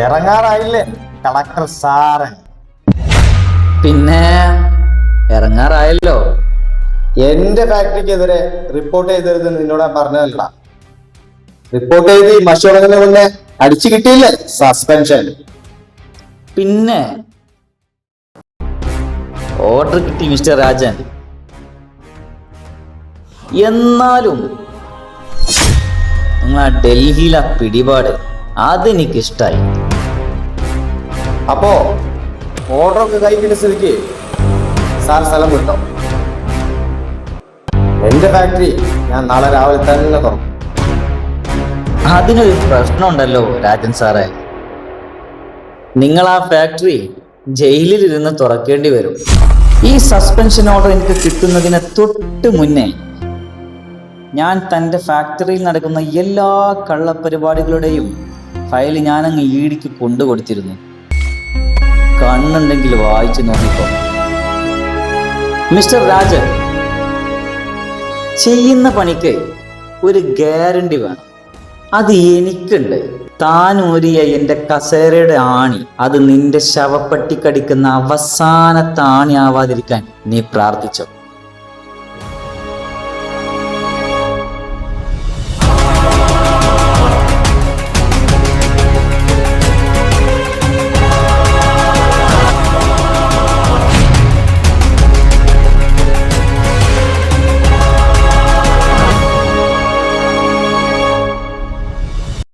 ഇറങ്ങാറായില്ലേ collector sir? പിന്നെ ഇറങ്ങാറായല്ലോ. എന്റെ ഫാക്ടറിക്കെതിരെ report ചെയ്തരുത് നിന്നോട് പറഞ്ഞതല്ല. റിപ്പോർട്ട് ചെയ്ത് ഈ മഷി ഉണങ്ങുന്ന മുന്നേ അടിച്ചു കിട്ടിയില്ലേ സസ്പെൻഷൻ. പിന്നെ ഓർഡർ കിട്ടി മിസ്റ്റർ രാജൻ. എന്നാലും നിങ്ങളാ ഡൽഹിയിലെ പിടിപാട് അതെനിക്കിഷ്ടായി. അപ്പോ ഓർഡറൊക്കെ കൈക്കിട്ട സ്ഥിതിക്ക് സാർ സ്ഥലം വിട്ടോ. എന്റെ ഫാക്ടറി ഞാൻ നാളെ രാവിലെ തന്നെ തുറക്കും. അതിനൊരു പ്രശ്നമുണ്ടല്ലോ രാജൻ സാറേ. നിങ്ങൾ ആ ഫാക്ടറി ജയിലിലിരുന്ന് തുറക്കേണ്ടി വരും. ഈ സസ്പെൻഷൻ ഓർഡർ എനിക്ക് കിട്ടുന്നതിന് തൊട്ട് മുന്നേ ഞാൻ തൻ്റെ ഫാക്ടറിയിൽ നടക്കുന്ന എല്ലാ കള്ളപ്പരിപാടികളുടെയും ഫയൽ ഞാനങ്ങ് ഈടിക്ക് കൊണ്ടുകൊടുത്തിരുന്നു. കണ്ണുണ്ടെങ്കിൽ വായിച്ചു നോക്കിക്കോ. മിസ്റ്റർ രാജൻ, ചെയ്യുന്ന പണിക്ക് ഒരു ഗ്യാരണ്ടി വേണം. അത് എനിക്കുണ്ട്. താൻ ഊരിയ എൻ്റെ കസേരയുടെ ആണി അത് നിന്റെ ശവപ്പെട്ടി കടിക്കുന്ന അവസാനത്തെ ആണി ആവാതിരിക്കാൻ നീ പ്രാർത്ഥിച്ചോ.